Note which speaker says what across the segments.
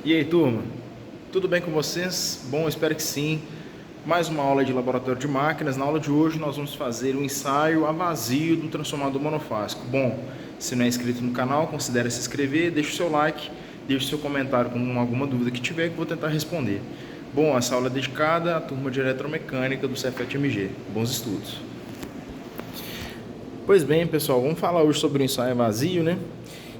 Speaker 1: E aí, turma? Tudo bem com vocês? Bom, espero que sim. Mais uma aula de laboratório de máquinas. Na aula de hoje nós vamos fazer um ensaio a vazio do transformador monofásico. Bom, se não é inscrito no canal, considere se inscrever, deixe o seu like, deixe o seu comentário com alguma dúvida que tiver que eu vou tentar responder. Bom, essa aula é dedicada à turma de eletromecânica do Cefet-MG. Bons estudos. Pois bem, pessoal, vamos falar hoje sobre o ensaio a vazio, né?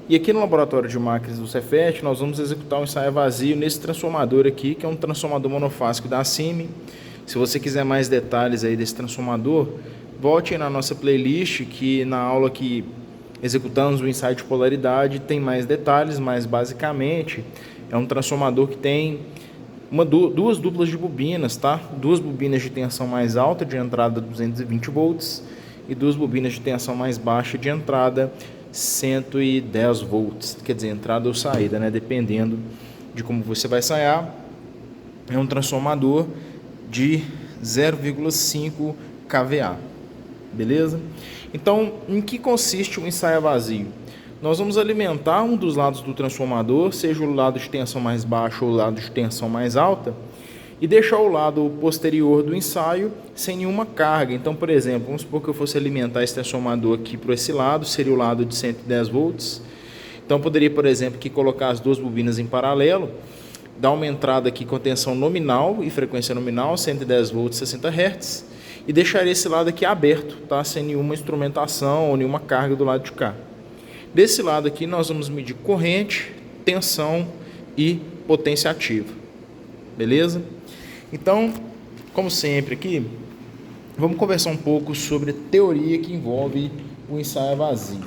Speaker 1: E aqui no laboratório de máquinas do Cefet, nós vamos executar um ensaio a vazio nesse transformador aqui, que é um transformador monofásico da CIMI. Se você quiser mais detalhes aí desse transformador, volte aí na nossa playlist, que na aula que executamos o ensaio de polaridade tem mais detalhes, mas basicamente é um transformador que tem duas duplas de bobinas, tá? Duas bobinas de tensão mais alta, de entrada 220 volts, e duas bobinas de tensão mais baixa, de entrada 110 volts, quer dizer, entrada ou saída, né? Dependendo de como você vai ensaiar. É um transformador de 0,5 kVA, beleza? Então, em que consiste o ensaio a vazio? Nós vamos alimentar um dos lados do transformador, seja o lado de tensão mais baixa ou o lado de tensão mais alta, e deixar o lado posterior do ensaio sem nenhuma carga. Então, por exemplo, vamos supor que eu fosse alimentar esse transformador aqui para esse lado, seria o lado de 110 volts. Então, eu poderia, por exemplo, aqui colocar as duas bobinas em paralelo, dar uma entrada aqui com tensão nominal e frequência nominal, 110 volts, 60 Hz, e deixaria esse lado aqui aberto, tá? Sem nenhuma instrumentação ou nenhuma carga do lado de cá. Desse lado aqui, nós vamos medir corrente, tensão e potência ativa, beleza? Então, como sempre aqui, vamos conversar um pouco sobre a teoria que envolve o ensaio vazio.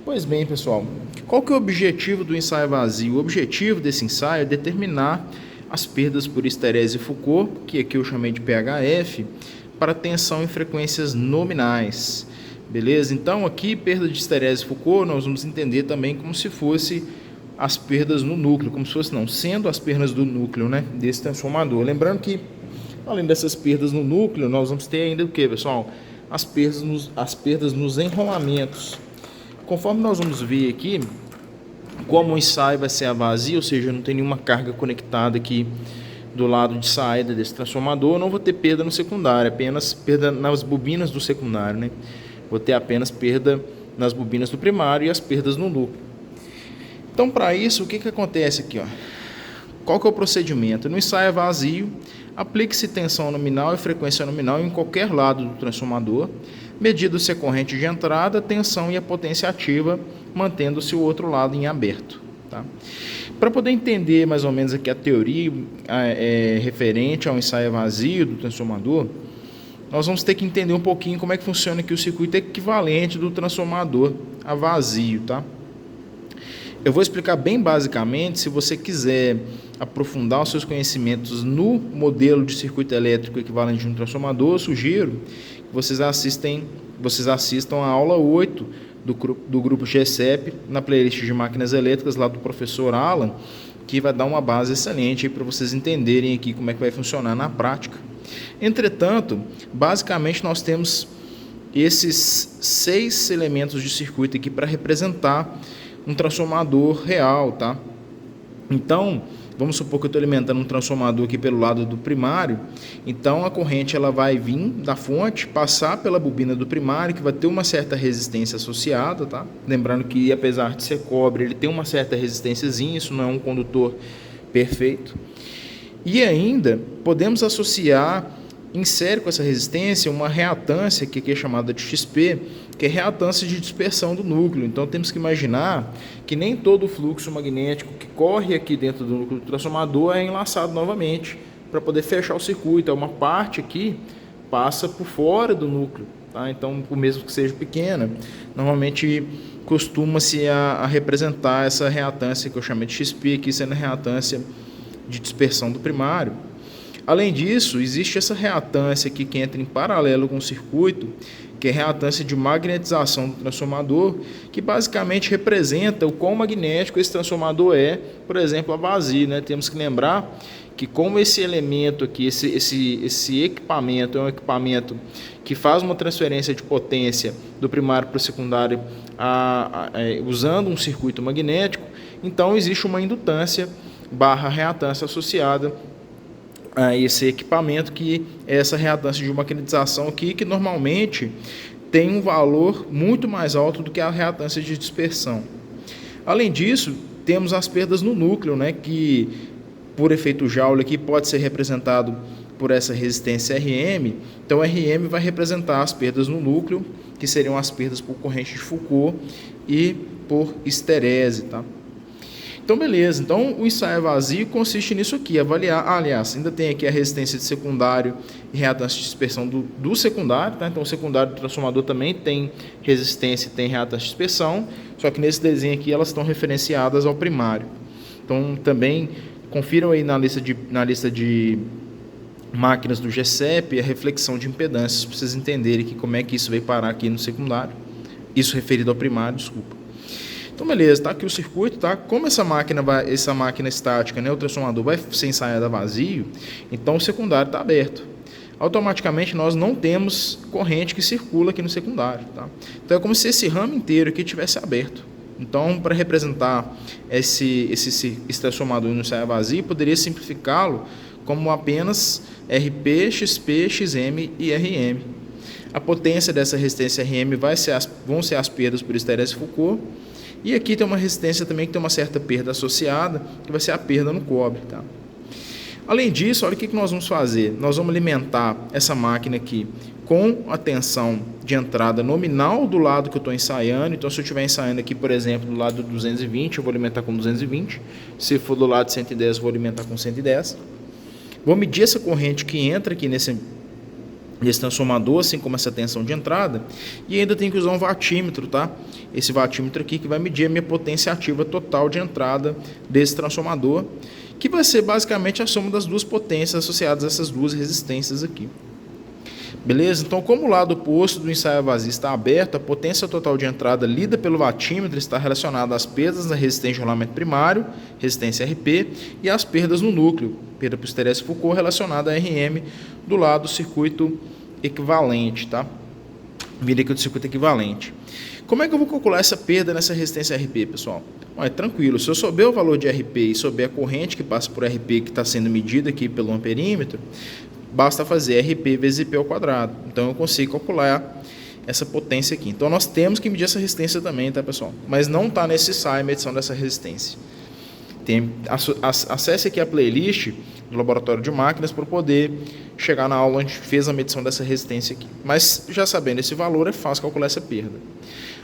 Speaker 1: Pois bem, pessoal, qual que é o objetivo do ensaio vazio? O objetivo desse ensaio é determinar as perdas por histerese Foucault, que aqui eu chamei de PHF, para tensão em frequências nominais. Beleza? Então, aqui, perda de histerese Foucault, nós vamos entender também como se fosse as perdas no núcleo, como se fosse, não, sendo as perdas do núcleo, né, desse transformador. Lembrando que, além dessas perdas no núcleo, nós vamos ter ainda o que, pessoal? As perdas nos enrolamentos. Conforme nós vamos ver aqui, como o ensaio vai ser a vazio, ou seja, não tem nenhuma carga conectada aqui do lado de saída desse transformador, não vou ter perda no secundário, apenas perda nas bobinas do secundário, né? Vou ter apenas perda nas bobinas do primário e as perdas no núcleo. Então, para isso, o que acontece aqui? Ó? Qual que é o procedimento? No ensaio vazio, aplique-se tensão nominal e frequência nominal em qualquer lado do transformador, medido-se a corrente de entrada, tensão e a potência ativa, mantendo-se o outro lado em aberto. Tá? Para poder entender mais ou menos aqui a teoria referente ao ensaio vazio do transformador, nós vamos ter que entender um pouquinho como é que funciona aqui o circuito equivalente do transformador a vazio, tá? Eu vou explicar bem basicamente. Se você quiser aprofundar os seus conhecimentos no modelo de circuito elétrico equivalente de um transformador, eu sugiro que vocês assistam a aula 8 do grupo GCEP, na playlist de máquinas elétricas lá do professor Alan, que vai dar uma base excelente para vocês entenderem aqui como é que vai funcionar na prática. Entretanto, basicamente nós temos esses 6 elementos de circuito aqui para representar um transformador real, tá? Então, vamos supor que eu estou alimentando um transformador aqui pelo lado do primário. Então, a corrente ela vai vir da fonte, passar pela bobina do primário, que vai ter uma certa resistência associada, tá? Lembrando que, apesar de ser cobre, ele tem uma certa resistênciazinha, isso não é um condutor perfeito. E ainda, podemos associar em série com essa resistência uma reatância, que aqui é chamada de XP, que é reatância de dispersão do núcleo. Então temos que imaginar que nem todo o fluxo magnético que corre aqui dentro do núcleo do transformador é enlaçado novamente para poder fechar o circuito. Uma parte aqui passa por fora do núcleo, tá? Então, por mesmo que seja pequena, normalmente costuma-se a representar essa reatância que eu chamei de XP aqui, sendo a reatância de dispersão do primário. Além disso, existe essa reatância aqui que entra em paralelo com o circuito, que é a reatância de magnetização do transformador, que basicamente representa o quão magnético esse transformador é, por exemplo, a vazio, né? Temos que lembrar que como esse elemento aqui, esse equipamento é um equipamento que faz uma transferência de potência do primário para o secundário usando um circuito magnético, então existe uma indutância barra reatância associada a esse equipamento, que é essa reatância de uma magnetização aqui, que normalmente tem um valor muito mais alto do que a reatância de dispersão. Além disso, temos as perdas no núcleo, né, que por efeito Joule aqui pode ser representado por essa resistência Rm. Então Rm vai representar as perdas no núcleo, que seriam as perdas por corrente de Foucault e por esterese, tá? Então beleza, então o ensaio vazio consiste nisso aqui, avaliar, aliás, ainda tem aqui a resistência de secundário e reatância de dispersão do secundário, tá? Então o secundário do transformador também tem resistência e tem reatância de dispersão, só que nesse desenho aqui elas estão referenciadas ao primário. Então também confiram aí na lista de máquinas do GCEP a reflexão de impedâncias, para vocês entenderem que como é que isso veio parar aqui no secundário, isso referido ao primário, desculpa. Então beleza, tá aqui o circuito, tá? Como essa máquina estática, né, o transformador vai ser ensaiado a vazio, então o secundário está aberto. Automaticamente nós não temos corrente que circula aqui no secundário, tá? Então é como se esse ramo inteiro aqui tivesse aberto. Então, para representar esse transformador no ensaio a vazio, poderia simplificá-lo como apenas RP, XP, XM e RM. A potência dessa resistência RM vão ser as perdas por esterese Foucault. E aqui tem uma resistência também que tem uma certa perda associada, que vai ser a perda no cobre, tá? Além disso, olha o que nós vamos fazer. Nós vamos alimentar essa máquina aqui com a tensão de entrada nominal do lado que eu estou ensaiando. Então, se eu estiver ensaiando aqui, por exemplo, do lado do 220, eu vou alimentar com 220. Se for do lado de 110, eu vou alimentar com 110. Vou medir essa corrente que entra aqui nesse transformador, assim como essa tensão de entrada, e ainda tem que usar um vatímetro, tá? Esse vatímetro aqui que vai medir a minha potência ativa total de entrada desse transformador, que vai ser basicamente a soma das duas potências associadas a essas duas resistências aqui. Beleza? Então, como o lado oposto do ensaio vazio está aberto, a potência total de entrada lida pelo vatímetro está relacionada às perdas na resistência de rolamento primário, resistência RP, e às perdas no núcleo, perda por esterese Foucault relacionada a RM do lado do circuito equivalente, tá? Vira aqui do circuito equivalente. Como é que eu vou calcular essa perda nessa resistência RP, pessoal? É tranquilo, se eu souber o valor de RP e souber a corrente que passa por RP que está sendo medida aqui pelo amperímetro, basta fazer RP vezes IP ao quadrado. Então eu consigo calcular essa potência aqui. Então nós temos que medir essa resistência também, tá, pessoal? Mas não está nesse ensaio a medição dessa resistência. Acesse aqui a playlist do laboratório de máquinas para poder chegar na aula onde fez a medição dessa resistência aqui. Mas já sabendo esse valor, é fácil calcular essa perda.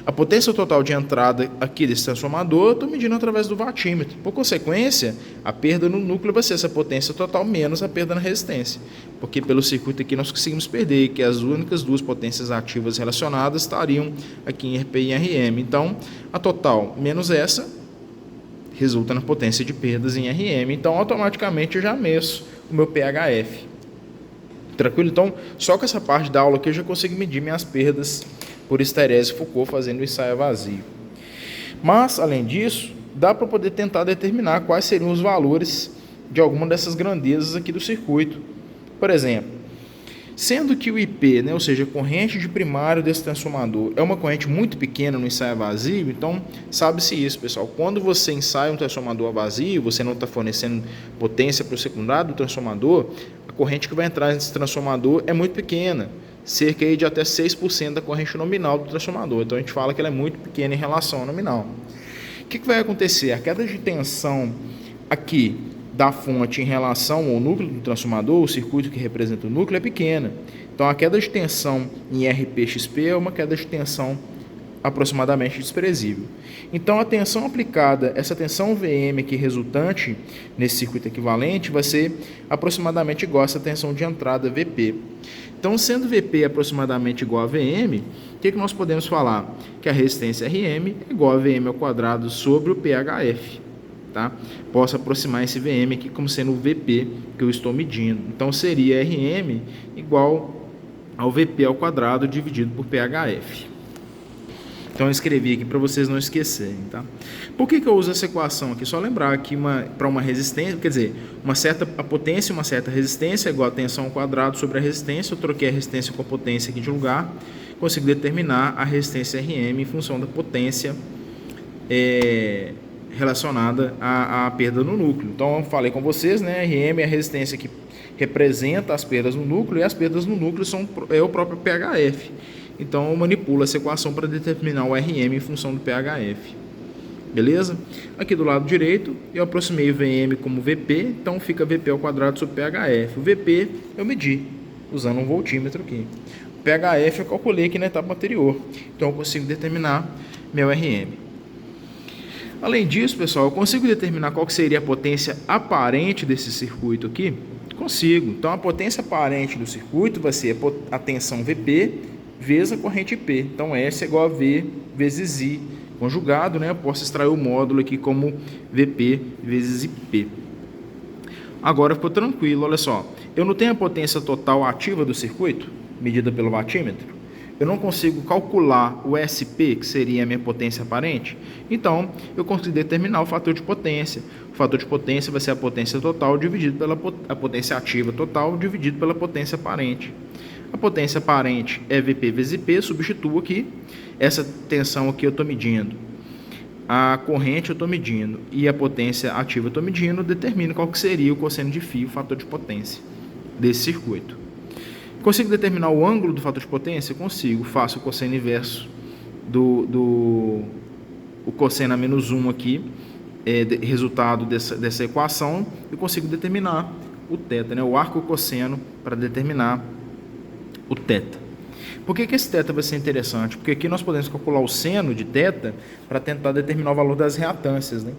Speaker 1: A potência total de entrada aqui desse transformador eu estou medindo através do vatímetro. Por consequência, a perda no núcleo vai ser essa potência total menos a perda na resistência. Porque pelo circuito aqui nós conseguimos perder que as únicas duas potências ativas relacionadas estariam aqui em RP e em RM. Então, a total menos essa resulta na potência de perdas em RM. Então, automaticamente eu já meço o meu PHF. Tranquilo? Então, só com essa parte da aula aqui eu já consigo medir minhas perdas por esterese Foucault fazendo o ensaio vazio. Mas, além disso, dá para poder tentar determinar quais seriam os valores de alguma dessas grandezas aqui do circuito. Por exemplo, sendo que o IP, né, ou seja, a corrente de primário desse transformador, é uma corrente muito pequena no ensaio vazio, então sabe-se isso, pessoal. Quando você ensaia um transformador a vazio, você não está fornecendo potência para o secundário do transformador, a corrente que vai entrar nesse transformador é muito pequena, cerca aí de até 6% da corrente nominal do transformador. Então a gente fala que ela é muito pequena em relação ao nominal. O que vai acontecer? A queda de tensão aqui da fonte em relação ao núcleo do transformador, o circuito que representa o núcleo, é pequena. Então a queda de tensão em RP/XP é uma queda de tensão aproximadamente desprezível. Então a tensão aplicada, essa tensão VM aqui resultante nesse circuito equivalente, vai ser aproximadamente igual a essa tensão de entrada VP. Então, sendo VP aproximadamente igual a VM, o que nós podemos falar? Que a resistência RM é igual a VM ao quadrado sobre o PHF. Tá? Posso aproximar esse VM aqui como sendo o VP que eu estou medindo. Então, seria RM igual ao VP ao quadrado dividido por PHF. Então eu escrevi aqui para vocês não esquecerem, tá? Por que eu uso essa equação aqui? Só lembrar que para uma resistência, quer dizer, a potência e uma certa resistência é igual a tensão ao quadrado sobre a resistência. Eu troquei a resistência com a potência aqui de lugar, consigo determinar a resistência RM em função da potência relacionada à perda no núcleo. Então, eu falei com vocês, né, RM é a resistência que representa as perdas no núcleo, e as perdas no núcleo é o próprio PHF. Então, eu manipulo essa equação para determinar o RM em função do PHF. Beleza? Aqui do lado direito, eu aproximei o VM como VP, então fica VP ao quadrado sobre PHF. O VP eu medi, usando um voltímetro aqui. O PHF eu calculei aqui na etapa anterior, então eu consigo determinar meu RM. Além disso, pessoal, eu consigo determinar qual que seria a potência aparente desse circuito aqui? Consigo. Então, a potência aparente do circuito vai ser a tensão VP vezes a corrente IP. Então, S é igual a V vezes I conjugado, né? Eu posso extrair o módulo aqui como VP vezes IP. Agora ficou tranquilo, olha só. Eu não tenho a potência total ativa do circuito, medida pelo watímetro. Eu não consigo calcular o SP, que seria a minha potência aparente. Então, eu consigo determinar o fator de potência. O fator de potência vai ser a potência total dividido pela potência ativa total dividido pela potência aparente. A potência aparente é VP vezes IP, substituo aqui. Essa tensão aqui eu estou medindo. A corrente eu estou medindo. E a potência ativa eu estou medindo. Determino qual que seria o cosseno de φ, o fator de potência desse circuito. Consigo determinar o ângulo do fator de potência? Consigo. Faço o cosseno inverso o cosseno a menos 1 aqui, resultado dessa equação, e consigo determinar o θ, né? O arco cosseno para determinar o θ. Por que esse θ vai ser interessante? Porque aqui nós podemos calcular o seno de θ para tentar determinar o valor das reatâncias, né?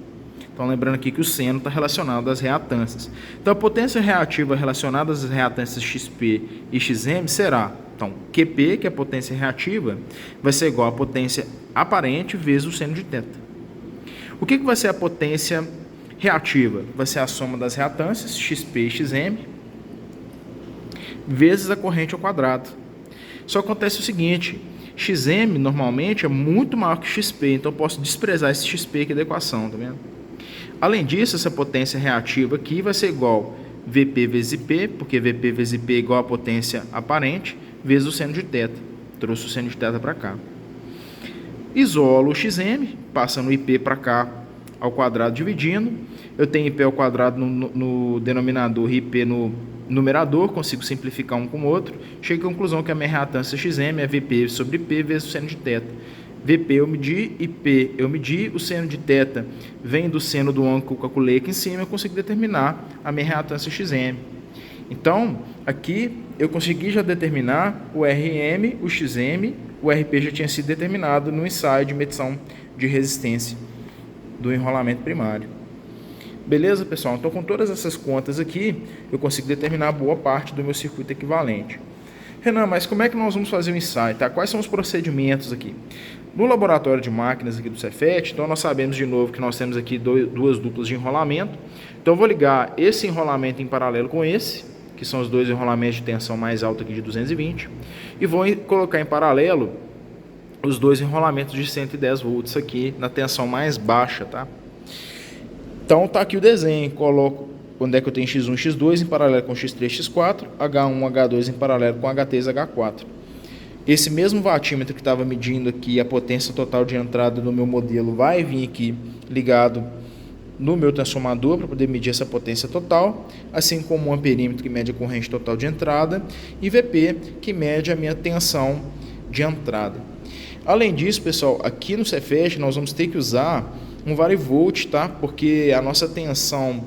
Speaker 1: Então, lembrando aqui que o seno está relacionado às reatâncias. Então, a potência reativa relacionada às reatâncias XP e XM será, então, QP, que é a potência reativa, vai ser igual à potência aparente vezes o seno de θ. O que vai ser a potência reativa? Vai ser a soma das reatâncias, XP e XM, vezes a corrente ao quadrado. Só acontece o seguinte, XM normalmente é muito maior que XP, então eu posso desprezar esse XP aqui da equação, tá vendo? Além disso, essa potência reativa aqui vai ser igual a VP vezes IP, porque VP vezes IP é igual a potência aparente, vezes o seno de θ. Trouxe o seno de θ para cá. Isolo o XM, passando o IP para cá ao quadrado dividindo. Eu tenho IP ao quadrado no denominador e IP no numerador, consigo simplificar um com o outro. Chego à conclusão que a minha reatância XM é VP sobre IP vezes o seno de θ. VP eu medi, IP eu medi, o seno de θ vem do seno do ângulo que eu calculei aqui em cima, eu consigo determinar a minha reatância XM. Então, aqui eu consegui já determinar o RM, o XM, o RP já tinha sido determinado no ensaio de medição de resistência do enrolamento primário. Beleza, pessoal? Então, com todas essas contas aqui, eu consigo determinar boa parte do meu circuito equivalente. Renan, mas como é que nós vamos fazer o ensaio? Tá? Quais são os procedimentos aqui? No laboratório de máquinas aqui do Cefet, então nós sabemos de novo que nós temos aqui duas duplas de enrolamento. Então eu vou ligar esse enrolamento em paralelo com esse, que são os dois enrolamentos de tensão mais alta aqui de 220, e vou colocar em paralelo os dois enrolamentos de 110 volts aqui na tensão mais baixa, tá? Então tá aqui o desenho, coloco onde é que eu tenho X1 e X2 em paralelo com X3 e X4, H1 H2 em paralelo com H3 e H4. Esse mesmo watímetro que estava medindo aqui a potência total de entrada do meu modelo vai vir aqui ligado no meu transformador para poder medir essa potência total, assim como um amperímetro que mede a corrente total de entrada e VP que mede a minha tensão de entrada. Além disso, pessoal, aqui no Cefet nós vamos ter que usar um varivolt, tá? Porque a nossa tensão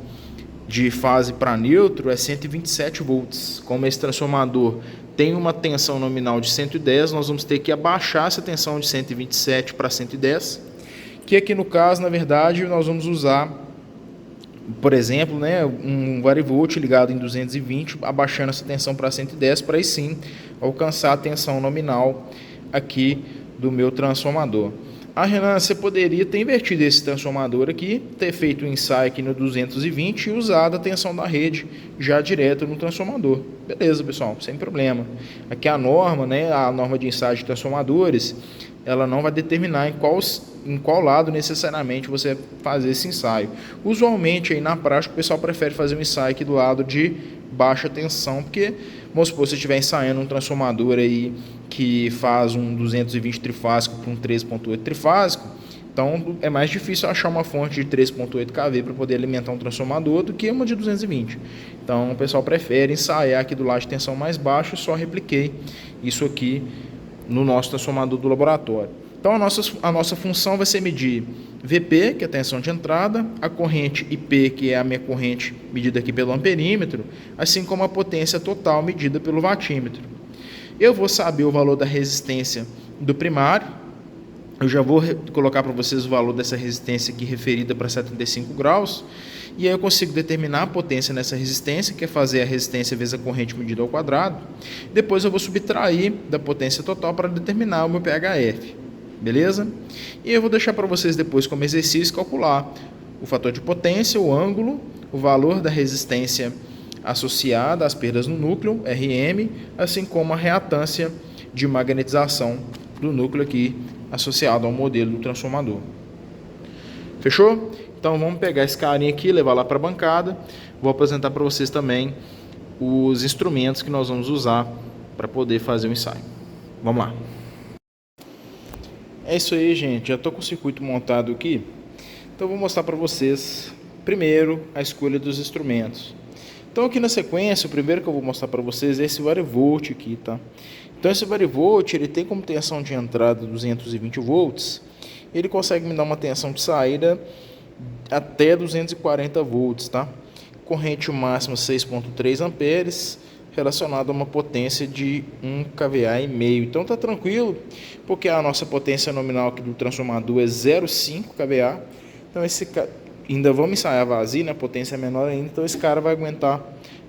Speaker 1: de fase para neutro é 127 volts. Como esse transformador tem uma tensão nominal de 110, nós vamos ter que abaixar essa tensão de 127 para 110, que aqui no caso, na verdade, nós vamos usar, por exemplo, né, um varivolt ligado em 220, abaixando essa tensão para 110, para aí sim alcançar a tensão nominal aqui do meu transformador. Ah, Renan, você poderia ter invertido esse transformador aqui, ter feito um ensaio aqui no 220 e usado a tensão da rede já direto no transformador. Beleza, pessoal, sem problema. Aqui a norma, né, a norma de ensaio de transformadores, ela não vai determinar em qual lado necessariamente você fazer esse ensaio. Usualmente, aí na prática, o pessoal prefere fazer um ensaio aqui do lado de baixa tensão, porque, vamos supor, se você estiver ensaiando um transformador aí que faz um 220 trifásico para um 13.8 trifásico, Então é mais difícil achar uma fonte de 3.8 kV para poder alimentar um transformador do que uma de 220. Então o pessoal prefere ensaiar aqui do lado de tensão mais baixo e só repliquei isso aqui no nosso transformador do laboratório. Então a nossa função vai ser medir VP, que é a tensão de entrada, a corrente IP, que é a minha corrente medida aqui pelo amperímetro, assim como a potência total medida pelo watímetro. Eu vou saber o valor da resistência do primário. Eu já vou colocar para vocês o valor dessa resistência aqui referida para 75 graus. E aí eu consigo determinar a potência nessa resistência, que é fazer a resistência vezes a corrente medida ao quadrado. Depois eu vou subtrair da potência total para determinar o meu PHF. Beleza? E eu vou deixar para vocês depois como exercício calcular o fator de potência, o ângulo, o valor da resistência associada às perdas no núcleo, RM, assim como a reatância de magnetização do núcleo aqui associado ao modelo do transformador. Fechou? Então vamos pegar esse carinha aqui, levar lá para a bancada. Vou apresentar para vocês também os instrumentos que nós vamos usar para poder fazer o ensaio. Vamos lá. É isso aí, gente. Já estou com o circuito montado aqui. Então vou mostrar para vocês primeiro a escolha dos instrumentos. Então aqui na sequência, o primeiro que eu vou mostrar para vocês é esse varivolt aqui, tá? Então esse varivolt, ele tem como tensão de entrada 220 volts. Ele consegue me dar uma tensão de saída até 240 volts, tá? Corrente máxima 6.3 amperes, relacionado a uma potência de 1 kVA e meio. Então tá tranquilo, porque a nossa potência nominal aqui do transformador é 0,5 kVA. Então ainda vamos ensaiar vazio, né? A potência é menor ainda, então esse cara vai aguentar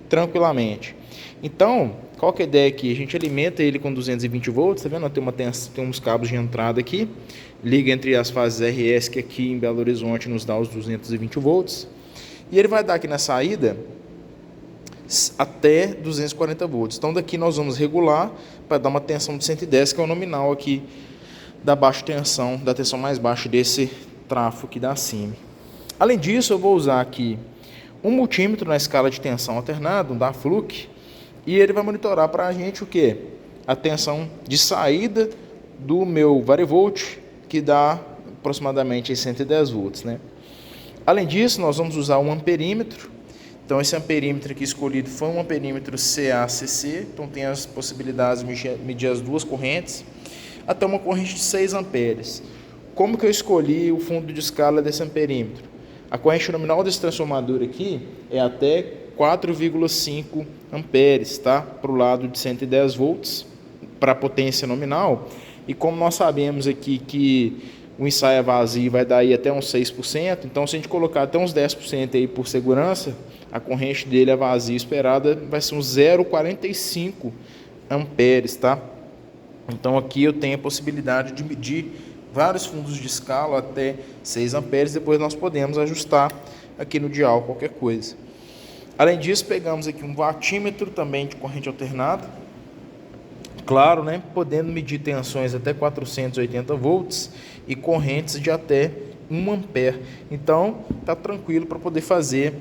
Speaker 1: tranquilamente. Então, qual que é a ideia aqui? A gente alimenta ele com 220 volts, tá vendo? Tem uns cabos de entrada aqui, liga entre as fases RS, que aqui em Belo Horizonte nos dá os 220 volts, e ele vai dar aqui na saída até 240 volts. Então daqui nós vamos regular para dar uma tensão de 110, que é o nominal aqui da baixa tensão, da tensão mais baixa desse trafo aqui da CIMI. Além disso, eu vou usar aqui um multímetro na escala de tensão alternada, um da Fluke, e ele vai monitorar para a gente o que? A tensão de saída do meu varivolt, que dá aproximadamente 110 volts, né? Além disso, nós vamos usar um amperímetro. Então esse amperímetro aqui escolhido foi um amperímetro CACC, então tem as possibilidades de medir as duas correntes, até uma corrente de 6 amperes. Como que eu escolhi o fundo de escala desse amperímetro? A corrente nominal desse transformador aqui é até 4,5 amperes, tá? Para o lado de 110 volts, para a potência nominal. E como nós sabemos aqui que o ensaio é vazio vai dar aí até uns 6%, então se a gente colocar até uns 10% aí por segurança, a corrente dele é vazia esperada vai ser uns 0,45 amperes, tá? Então aqui eu tenho a possibilidade de medir vários fundos de escala até 6 amperes, depois nós podemos ajustar aqui no dial qualquer coisa. Além disso, pegamos aqui um watímetro também de corrente alternada, claro, né, podendo medir tensões até 480 volts e correntes de até 1 ampere. Então, tá tranquilo para poder fazer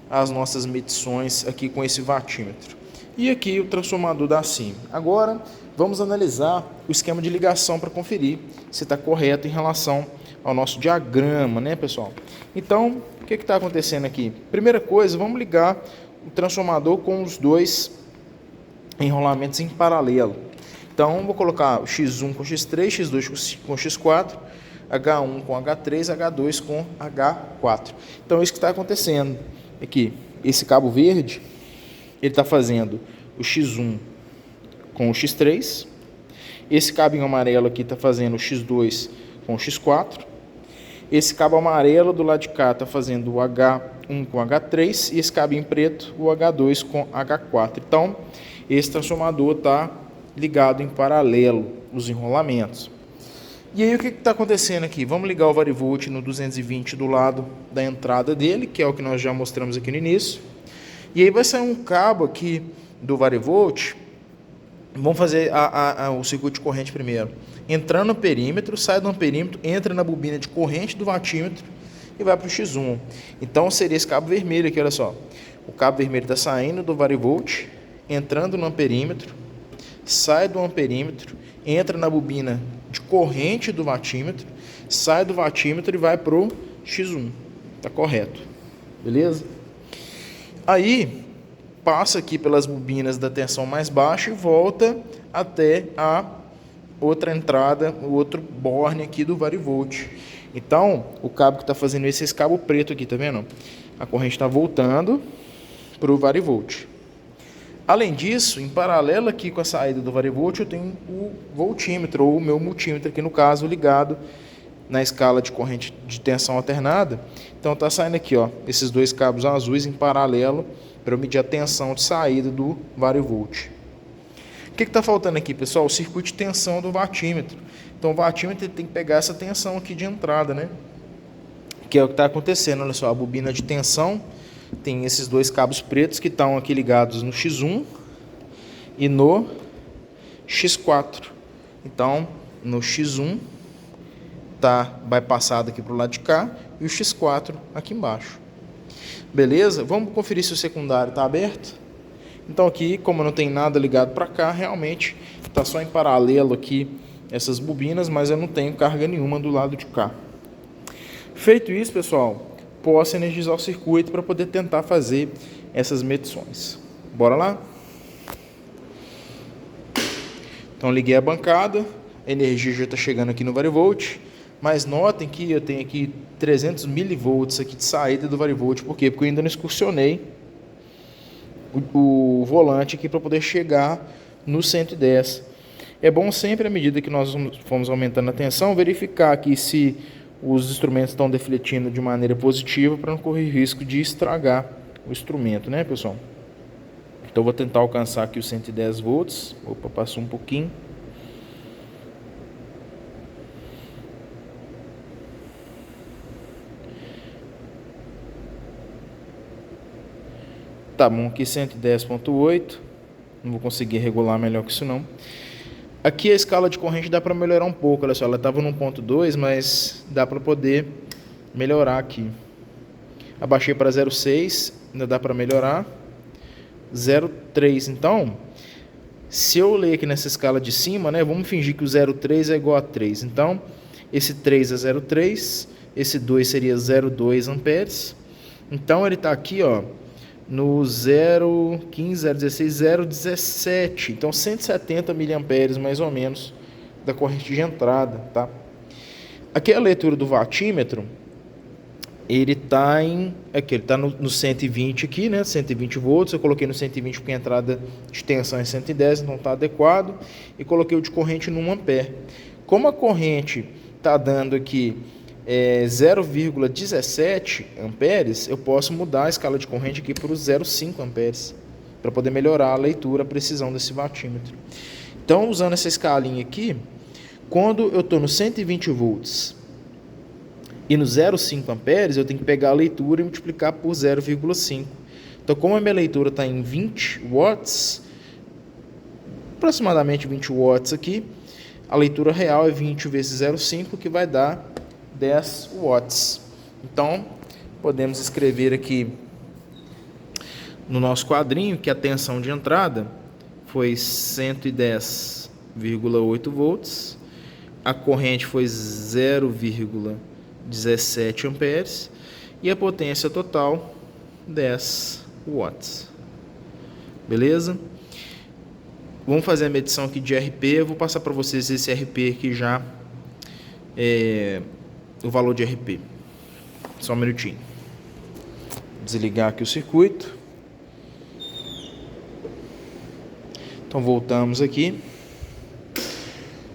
Speaker 1: as nossas medições aqui com esse watímetro. E aqui o transformador da CIMI. Agora, vamos analisar o esquema de ligação para conferir se está correto em relação ao nosso diagrama, né, pessoal? Então, o que está acontecendo aqui? Primeira coisa, vamos ligar o transformador com os dois enrolamentos em paralelo. Então, vou colocar o X1 com X3, X2 com X4, H1 com H3, H2 com H4. Então, isso que está acontecendo aqui. Esse cabo verde, ele está fazendo o X1 com o X3. Esse cabinho amarelo aqui está fazendo o X2 com o X4. Esse cabo amarelo do lado de cá está fazendo o H1 com H3. E esse cabinho preto, o H2 com H4. Então, esse transformador está ligado em paralelo, os enrolamentos. E aí o que está acontecendo aqui? Vamos ligar o varivolt no 220 do lado da entrada dele, que é o que nós já mostramos aqui no início. E aí vai sair um cabo aqui do varivolt. Vamos fazer o circuito de corrente primeiro. Entrando no perímetro, sai do perímetro, entra na bobina de corrente do watímetro e vai para o X1. Então seria esse cabo vermelho aqui, olha só. O cabo vermelho está saindo do varivolt, entrando no amperímetro, sai do amperímetro, entra na bobina de corrente do watímetro sai do vatímetro e vai pro X1. Tá correto. Beleza? Aí passa aqui pelas bobinas da tensão mais baixa e volta até a outra entrada, o outro borne aqui do varivolt. Então, o cabo que está fazendo isso é esse cabo preto aqui, tá vendo? A corrente está voltando para o varivolt. Além disso, em paralelo aqui com a saída do varivolt, eu tenho o voltímetro, ou o meu multímetro aqui no caso, ligado na escala de corrente de tensão alternada. Então está saindo aqui, ó, esses dois cabos azuis em paralelo para eu medir a tensão de saída do varivolt. O que está faltando aqui, pessoal? O circuito de tensão do vatímetro. Então o vatímetro tem que pegar essa tensão aqui de entrada, né? Que é o que está acontecendo. Olha só, a bobina de tensão tem esses dois cabos pretos que estão aqui ligados no X1 e no X4. Então, no X1 tá bypassado aqui para o lado de cá e o X4 aqui embaixo. Beleza? Vamos conferir se o secundário está aberto. Então aqui, como não tem nada ligado para cá, realmente está só em paralelo aqui essas bobinas, mas eu não tenho carga nenhuma do lado de cá. Feito isso, pessoal, posso energizar o circuito para poder tentar fazer essas medições. Bora lá? Então liguei a bancada, a energia já está chegando aqui no varivolt, mas notem que eu tenho aqui 300 milivolts aqui de saída do varivolt. Por quê? Porque eu ainda não excursionei o volante aqui para poder chegar no 110. É bom sempre, à medida que nós formos aumentando a tensão, verificar aqui se os instrumentos estão defletindo de maneira positiva para não correr risco de estragar o instrumento, né, pessoal? Então vou tentar alcançar aqui os 110 volts. Opa, passou um pouquinho. Tá bom, aqui 110.8. Não vou conseguir regular melhor que isso não. Aqui a escala de corrente dá para melhorar um pouco. Olha só, ela estava no 1.2, mas dá para poder melhorar aqui. Abaixei para 0.6, ainda dá para melhorar. 0.3, então, se eu ler aqui nessa escala de cima, né, vamos fingir que o 0.3 é igual a 3. Então, esse 3 é 0.3, esse 2 seria 0.2 amperes. Então, ele está aqui, ó, no 0,15, 0,16, 0,17. Então, 170 miliamperes, mais ou menos, da corrente de entrada, tá? Aqui a leitura do vatímetro, ele está aqui, ele está no 120 aqui, né? 120 volts. Eu coloquei no 120 porque a entrada de tensão é 110, não está adequado. E coloquei o de corrente no 1 ampere. Como a corrente está dando aqui 0,17 amperes, eu posso mudar a escala de corrente aqui para os 0,5 amperes, para poder melhorar a leitura, a precisão desse vatímetro. Então, usando essa escalinha aqui, quando eu estou no 120 volts e no 0,5 amperes, eu tenho que pegar a leitura e multiplicar por 0,5. Então, como a minha leitura está em 20 watts, aproximadamente 20 watts aqui, a leitura real é 20 vezes 0,5, que vai dar 10 watts. Então, podemos escrever aqui no nosso quadrinho que a tensão de entrada foi 110,8 volts, a corrente foi 0,17 amperes e a potência total 10 watts. Beleza? Vamos fazer a medição aqui de RP. Eu vou passar para vocês esse RP aqui já, o valor de RP. Só um minutinho. Desligar aqui o circuito. Então voltamos aqui.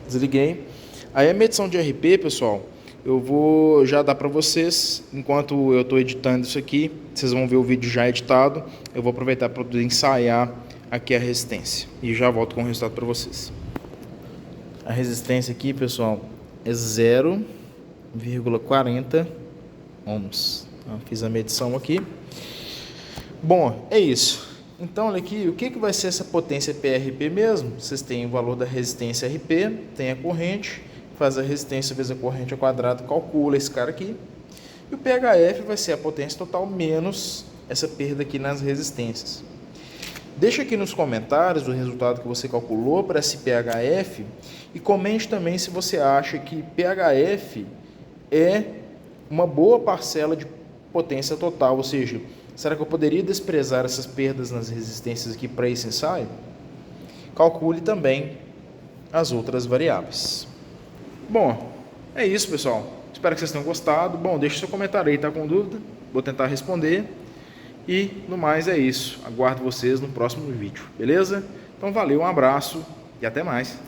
Speaker 1: Desliguei. Aí a medição de RP, pessoal, eu vou já dar para vocês, enquanto eu estou editando isso aqui, vocês vão ver o vídeo já editado. Eu vou aproveitar para poder ensaiar aqui a resistência e já volto com o resultado para vocês. A resistência aqui, pessoal, é 0,40 ohms. Fiz a medição aqui. Bom, é isso. Então, olha aqui, o que vai ser essa potência PRP mesmo? Vocês têm o valor da resistência RP, tem a corrente, faz a resistência vezes a corrente ao quadrado, calcula esse cara aqui. E o PHF vai ser a potência total menos essa perda aqui nas resistências. Deixa aqui nos comentários o resultado que você calculou para esse PHF e comente também se você acha que PHF é uma boa parcela de potência total, ou seja, será que eu poderia desprezar essas perdas nas resistências aqui para esse ensaio? Calcule também as outras variáveis. Bom, é isso, pessoal. Espero que vocês tenham gostado. Bom, deixe seu comentário aí, tá com dúvida? Vou tentar responder. E no mais é isso. Aguardo vocês no próximo vídeo, beleza? Então valeu, um abraço e até mais.